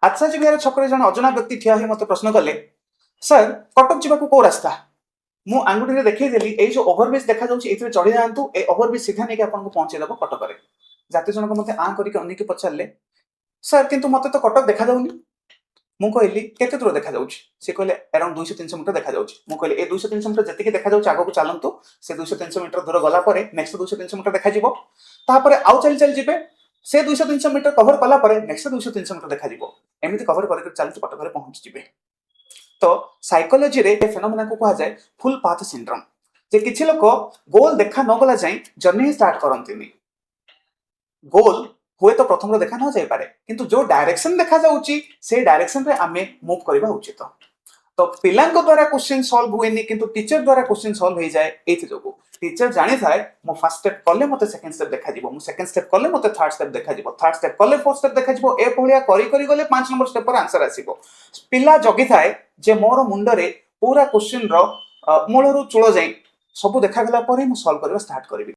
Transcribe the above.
ଆଚାର୍ଯ୍ୟ ବିହାର ଛକରେ ଜଣେ ଅଜଣା ବ୍ୟକ୍ତି ଠିଆ ହୋଇ ମୋତେ ପ୍ରଶ୍ନ କଲେ, ସାର୍ କଟକ ଯିବାକୁ କୋଉ ରାସ୍ତା? ମୁଁ ଆଙ୍ଗୁଠିରେ ଦେଖେଇଦେଲି, ଏଇ ଯୋଉ ଓଭରବ୍ରିଜ ଦେଖାଯାଉଛି ଏଇଥିରେ ଚଢି ଯାଆନ୍ତୁ, ଏଇ ଓଭରବ୍ରିଜ ସିଧା ନେଇକି ଆପଣଙ୍କୁ ପହଞ୍ଚେଇଦବ କଟକରେ। ଯାତ୍ରୀ ଜଣକ ମୋତେ ଆଁ କରିକି ଅନେଇକି ପଚାରିଲେ, ସାର୍ କିନ୍ତୁ ମୋତେ ତ କଟକ ଦେଖାଯାଉନି। ମୁଁ କହିଲି କେତେ ଦୂର ଦେଖାଯାଉଛି? ସେ କହିଲେ ଆରାଉଣ୍ଡ 200-300 ମିଟର ଦେଖାଯାଉଛି। ମୁଁ କହିଲି ଏ 200-300 ମିଟର ଯେତିକି ଦେଖାଯାଉଛି ଆଗକୁ ଚାଲନ୍ତୁ, ସେ 200-300 ମିଟର ଦୂର ଗଲା ପରେ ନେକ୍ସଟ 200-300 ମିଟର ଦେଖାଯିବ, ତାପରେ ଆଉ ଚାଲି ଚାଲି ଯିବେ, ସେ 200-300 ମିଟର କଭର କଲା ପରେ ନେକ୍ସଟ 200-300 ମିଟର ଦେଖାଯିବ, ଏମିତି କଭର କରିକି ଚାଲିଛି କଟକରେ ପହଞ୍ଚିଯିବେ। ତ ସାଇକୋଲୋଜିରେ ଏ ଫେନୋମେନାକୁ କୁହାଯାଏ ଫୁଲ ପାଥ ସିଣ୍ଡ୍ରୋମ, ଯେ କିଛି ଲୋକ ଗୋଲ ଦେଖା ନ ଗଲା ଯାଏଁ ଜର୍ଣ୍ଣି ଷ୍ଟାର୍ଟ କରନ୍ତିନି। ଗୋଲ ହୁଏତ ପ୍ରଥମରୁ ଦେଖା ନ ଯାଇପାରେ, କିନ୍ତୁ ଯୋଉ ଡାଇରେକ୍ସନ ଦେଖାଯାଉଛି ସେଇ ଡାଇରେକ୍ସନରେ ଆମେ ମୁଭ କରିବା ଉଚିତ। ତ ପିଲାଙ୍କ ଦ୍ୱାରା କ୍ୱେଶ୍ଚିନ୍ ସଲ୍ଭ ହୁଏନି, କିନ୍ତୁ ଟିଚର ଦ୍ୱାରା କ୍ୱେଶ୍ଚିନ୍ ସଲ୍ଭ ହେଇଯାଏ। ଏଇଥି ଯୋଗୁଁ ଟିଚର ଜାଣିଥାଏ ମୁଁ ଫାର୍ଷ୍ଟ ଷ୍ଟେପ୍ କଲେ ମୋତେ ସେକେଣ୍ଡ ଷ୍ଟେପ୍ ଦେଖାଯିବ, ମୁଁ ସେକେଣ୍ଡ ଷ୍ଟେପ୍ କଲେ ମୋତେ ଥାର୍ଡ ଷ୍ଟେପ୍ ଦେଖାଯିବ, ଥାର୍ଡ ଷ୍ଟେପ୍ କଲେ ଫୋର୍ଥ ଷ୍ଟେପ୍ ଦେଖାଯିବ, ଏଭଳିଆ କରି କରି ଗଲେ 5 ନମ୍ବର ଷ୍ଟେପର ଆନ୍ସର ଆସିବ। ପିଲା ଜଗିଥାଏ ଯେ ମୋର ମୁଣ୍ଡରେ ପୁରା କ୍ୱେଶ୍ଚିନ୍ର ମୂଳରୁ ଚୂଳ ଯାଏଁ ସବୁ ଦେଖାଗଲା ପରେ ମୁଁ ସଲ୍ଭ କରିବା ଷ୍ଟାର୍ଟ କରିବି।